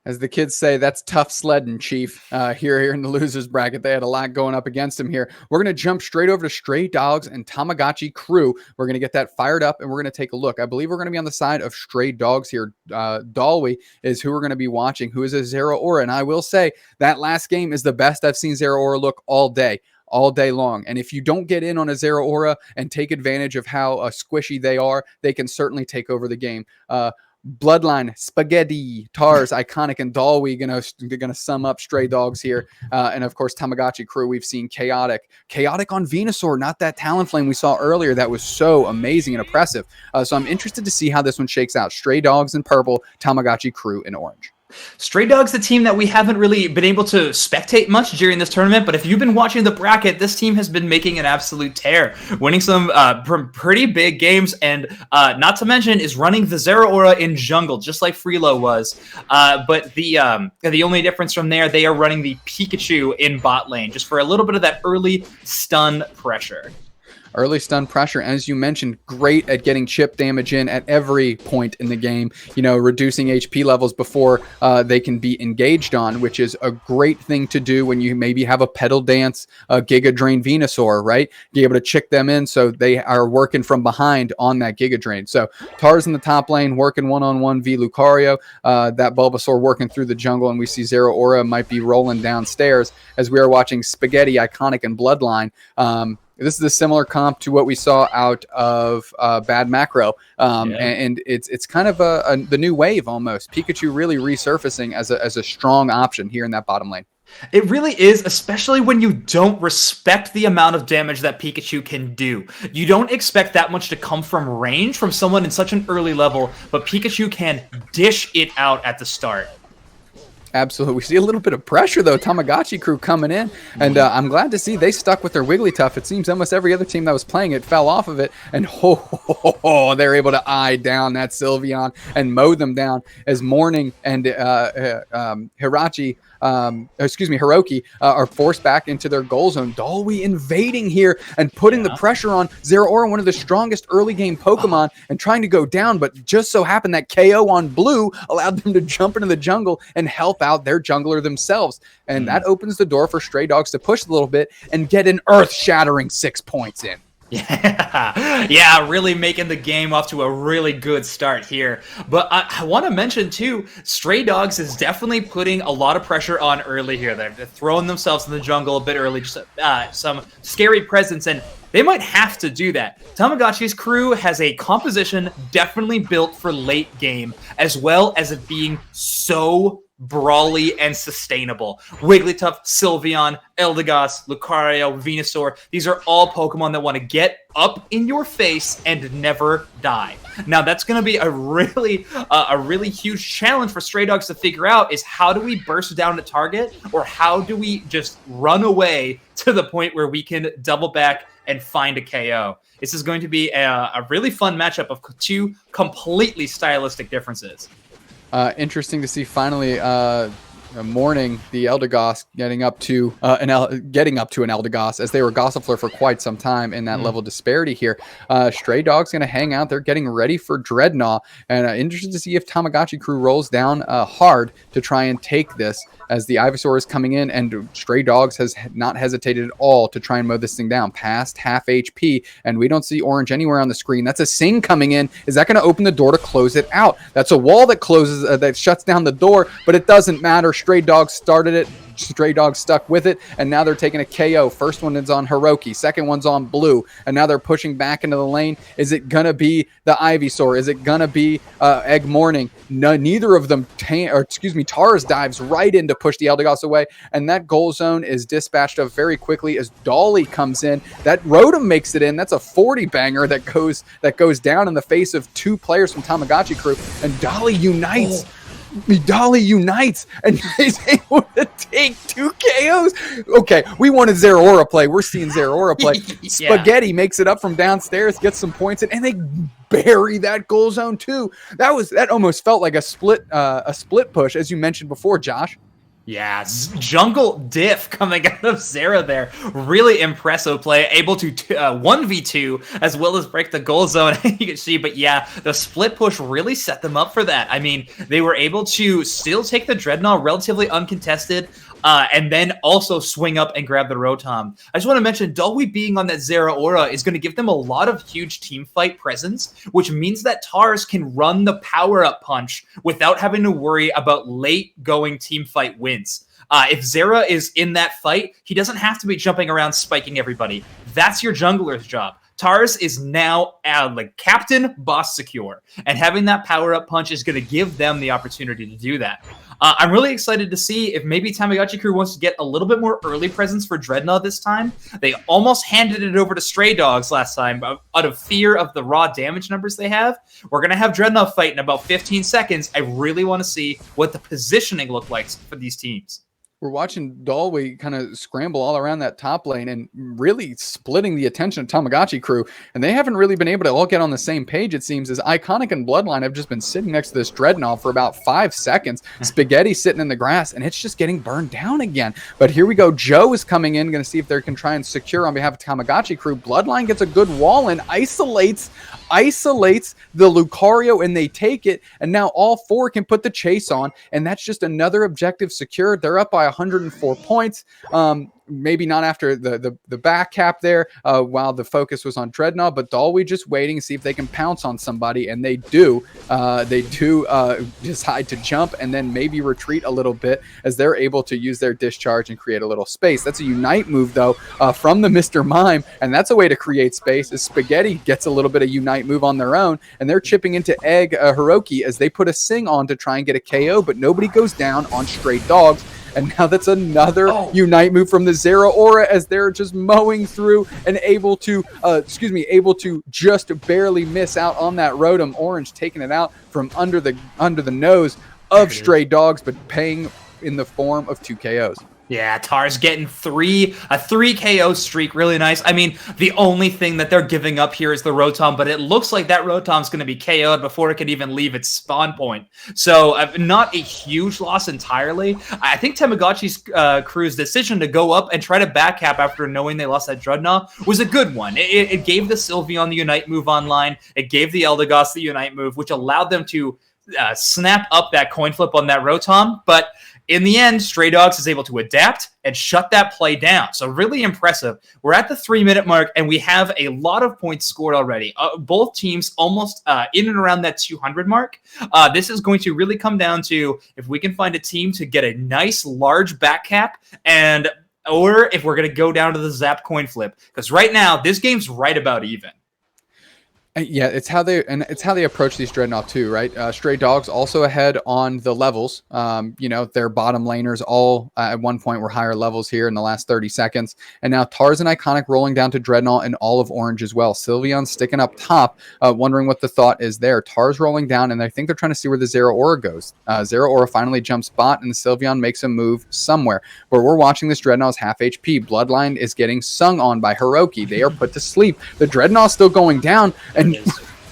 As the kids say, that's tough sledding, Chief. Here in the losers bracket, they had a lot going up against him here. We're going to jump straight over to Stray Dogs and TamagotchiCrew. We're going to get that fired up, and we're going to take a look. I believe we're going to be on the side of Stray Dogs here. Dalwy is who we're going to be watching, who is a Zero Aura. And I will say that last game is the best I've seen Zero Aura look all day long. And if you don't get in on a Zero Aura and take advantage of how squishy they are, they can certainly take over the game. Bloodline, Spaghetti, Tars, Iconic, and Dalwy gonna sum up Stray Dogs here. And of course, TamagotchiCrew, we've seen Chaotic on Venusaur, not that Talonflame we saw earlier. That was so amazing and oppressive. So I'm interested to see how this one shakes out. Stray Dogs in purple, TamagotchiCrew in orange. Stray Dogs, the team that we haven't really been able to spectate much during this tournament, but if you've been watching the bracket, this team has been making an absolute tear, winning some pretty big games, and not to mention is running the Zero Aura in jungle, just like Freelo was. But the only difference from there, they are running the Pikachu in bot lane, just for a little bit of that early stun pressure. Early stun pressure, as you mentioned, great at getting chip damage in at every point in the game, reducing HP levels before they can be engaged on, which is a great thing to do when you maybe have a Petal Dance, Giga Drain Venusaur, right? Be able to chick them in so they are working from behind on that Giga Drain. So Tars in the top lane, working one-on-one v Lucario, that Bulbasaur working through the jungle, and we see Zero Aura might be rolling downstairs as we are watching Spaghetti, Iconic, and Bloodline. This is a similar comp to what we saw out of Bad Macro, and it's kind of the new wave almost. Pikachu really resurfacing as a strong option here in that bottom lane. It really is, especially when you don't respect the amount of damage that Pikachu can do. You don't expect that much to come from range from someone in such an early level, but Pikachu can dish it out at the start. Absolutely. We see a little bit of pressure, though. TamagotchiCrew coming in, and I'm glad to see they stuck with their Wigglytuff. It seems almost every other team that was playing it fell off of it, and they're able to eye down that Sylveon and mow them down as Morning and Hiroki are forced back into their goal zone. Dalwy invading here and putting the pressure on Zero Aura, one of the strongest early game Pokemon, and trying to go down, but just so happened that KO on Blue allowed them to jump into the jungle and help out their jungler themselves. And that opens the door for Stray Dogs to push a little bit and get an earth-shattering 6 points in. Yeah, really making the game off to a really good start here. But I want to mention, too, Stray Dogs is definitely putting a lot of pressure on early here. They're throwing themselves in the jungle a bit early, just some scary presence, and they might have to do that. TamagotchiCrew has a composition definitely built for late game, as well as it being so brawly and sustainable. Wigglytuff, Sylveon, Eldegoss, Lucario, Venusaur, these are all Pokemon that want to get up in your face and never die. Now that's going to be a really huge challenge for Stray Dogs to figure out, is how do we burst down the target, or how do we just run away to the point where we can double back and find a KO. This is going to be a really fun matchup of two completely stylistic differences. Interesting to see finally Morning, the Eldegoss getting up to an Eldegoss, as they were Gossifleur for quite some time in that level disparity here. Stray Dog's going to hang out. They're getting ready for Dreadnought, and interested to see if TamagotchiCrew rolls down hard to try and take this, as the Ivysaur is coming in, and Stray Dogs has not hesitated at all to try and mow this thing down past half HP, and we don't see orange anywhere on the screen. That's a Sing coming in. Is that going to open the door to close it out? That's a wall that closes, that shuts down the door, but it doesn't matter. Stray Dogs started it. Stray Dogs stuck with it, and now they're taking a KO. First one is on Hiroki, second one's on Blue, and now they're pushing back into the lane. Is it gonna be the Ivysaur? Is it gonna be Egg Morning? No, neither of them. Tars dives right in to push the Eldegoss away, and that goal zone is dispatched of very quickly as Dalwy comes in. That Rotom makes it in. That's a 40 banger that goes down in the face of two players from TamagotchiCrew, and Dalwy unites. Dalwy unites and is able to take 2 KOs. Okay, we wanted Zero Aura play. We're seeing Zero Aura play. Spaghetti makes it up from downstairs, gets some points in, and they bury that goal zone too. That almost felt like a split push, as you mentioned before, Josh. Yeah, jungle diff coming out of Zera there. Really impressive play, able to 1v2 as well as break the goal zone. You can see, but yeah, the split push really set them up for that. I mean, they were able to still take the Dreadnought relatively uncontested, and then also swing up and grab the Rotom. I just want to mention, Dulwe being on that Zera aura is going to give them a lot of huge team fight presence, which means that Tars can run the power-up punch without having to worry about late-going team fight wins. If Zera is in that fight, he doesn't have to be jumping around spiking everybody. That's your jungler's job. Tars is now like captain, boss secure, and having that power-up punch is going to give them the opportunity to do that. I'm really excited to see if maybe TamagotchiCrew wants to get a little bit more early presence for Dreadnought this time. They almost handed it over to Stray Dogs last time out of fear of the raw damage numbers they have. We're going to have Dreadnought fight in about 15 seconds. I really want to see what the positioning look like for these teams. We're watching Dulwe kind of scramble all around that top lane and really splitting the attention of TamagotchiCrew. And they haven't really been able to all get on the same page, it seems, as Iconic and Bloodline have just been sitting next to this Dreadnought for about 5 seconds. Spaghetti sitting in the grass, and it's just getting burned down again. But here we go. Joe is coming in, going to see if they can try and secure on behalf of TamagotchiCrew. Bloodline gets a good wall in, isolates the Lucario, and they take it. And now all 4 can put the chase on, and that's just another objective secured. They're up by 104 points. Maybe not after the back cap there while the focus was on Dreadnought, but Dulwe just waiting to see if they can pounce on somebody, and they do. They do decide to jump and then maybe retreat a little bit as they're able to use their discharge and create a little space. That's a Unite move, though, from the Mr. Mime, and that's a way to create space as Spaghetti gets a little bit of Unite move on their own, and they're chipping into Egg Hiroki as they put a Sing on to try and get a KO, but nobody goes down on Stray Dogs. And now that's another Unite move from the Zera Aura as they're just mowing through and able to just barely miss out on that Rotom. Orange taking it out from under the nose of Stray Dogs, but paying in the form of 2 KOs. Yeah, Tars getting a 3 KO streak, really nice. I mean, the only thing that they're giving up here is the Rotom, but it looks like that Rotom's going to be KO'd before it can even leave its spawn point. So not a huge loss entirely. I think Tamagotchi's crew's decision to go up and try to backcap after knowing they lost that Dreadnought was a good one. It gave the Sylveon the Unite move online. It gave the Eldegoss the Unite move, which allowed them to snap up that coin flip on that Rotom, but in the end, Stray Dogs is able to adapt and shut that play down. So really impressive. We're at the 3-minute mark, and we have a lot of points scored already. Both teams almost in and around that 200 mark. This is going to really come down to if we can find a team to get a nice large back cap, or if we're going to go down to the Zap coin flip. Because right now, this game's right about even. Yeah, it's how they approach these Dreadnought too, right? Stray Dogs also ahead on the levels. Their bottom laners all at one point were higher levels here in the last 30 seconds. And now Tars and Iconic rolling down to Dreadnought and all of Orange as well. Sylveon sticking up top, wondering what the thought is there. Tars rolling down, and I think they're trying to see where the Zera Aura goes. Zera Aura finally jumps bot, and Sylveon makes a move somewhere. But we're watching this Dreadnought's half HP. Bloodline is getting sung on by Hiroki. They are put to sleep. The Dreadnought's still going down, and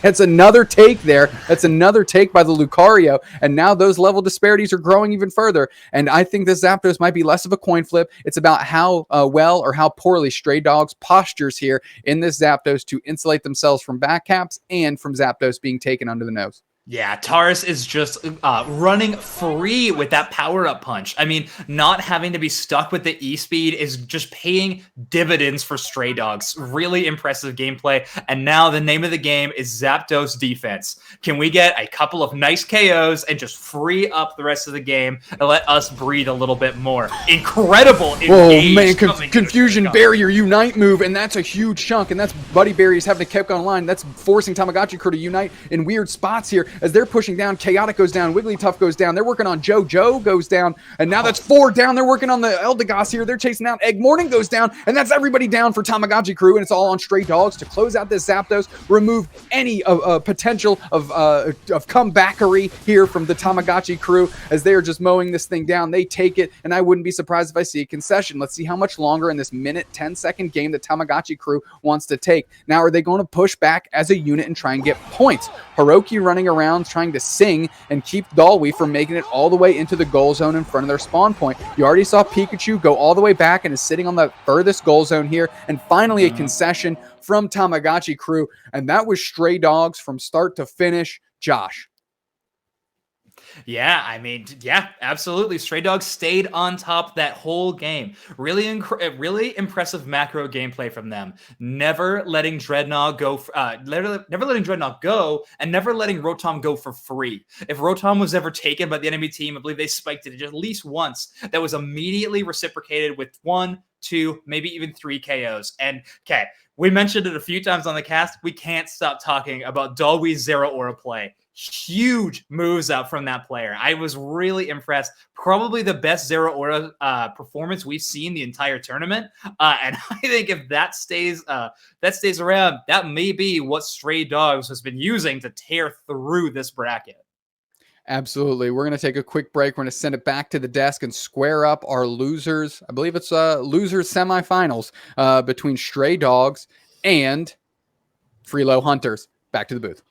that's another take there. That's another take by the Lucario. And now those level disparities are growing even further. And I think this Zapdos might be less of a coin flip. It's about how well or how poorly Stray Dogs postures here in this Zapdos to insulate themselves from back caps and from Zapdos being taken under the nose. Yeah, Tars is just running free with that power-up punch. I mean, not having to be stuck with the E-speed is just paying dividends for Stray Dogs. Really impressive gameplay. And now the name of the game is Zapdos defense. Can we get a couple of nice KOs and just free up the rest of the game and let us breathe a little bit more? Incredible. Oh, man, Confusion Barrier Unite move, and that's a huge chunk, and that's Buddy Berries having to keep on line. That's forcing TamagotchiCrew to unite in weird spots here. As they're pushing down, Chaotic goes down, Wigglytuff goes down, they're working on Joe goes down, and now that's 4 down, they're working on the Eldegoss here, they're chasing out, Egg Morning goes down, and that's everybody down for TamagotchiCrew, and it's all on Stray Dogs to close out this Zapdos, remove any potential of comebackery here from the TamagotchiCrew, as they are just mowing this thing down. They take it, and I wouldn't be surprised if I see a concession. Let's see how much longer in this minute, 10-second game the TamagotchiCrew wants to take. Now, are they going to push back as a unit and try and get points? Hiroki running around around trying to sing and keep Dalwi from making it all the way into the goal zone in front of their spawn point. You already saw Pikachu go all the way back and is sitting on the furthest goal zone here. And finally, a concession from TamagotchiCrew. And that was Stray Dogs from start to finish. Josh. Yeah, I mean, yeah, absolutely. Stray Dogs stayed on top that whole game. Really impressive macro gameplay from them. Never letting Dreadnought go, never letting Dreadnought go, and never letting Rotom go for free. If Rotom was ever taken by the enemy team, I believe they spiked it at least once. That was immediately reciprocated with 1, 2, maybe even 3 KOs. And okay, we mentioned it a few times on the cast. We can't stop talking about Dalwi's Zero Aura play. Huge moves up from that player. I was really impressed. Probably the best Zero Aura performance we've seen the entire tournament. And I think if that stays around, that may be what Stray Dogs has been using to tear through this bracket. Absolutely. We're going to take a quick break. We're going to send it back to the desk and square up our losers. I believe it's losers semifinals between Stray Dogs and Freelo Hunters. Back to the booth.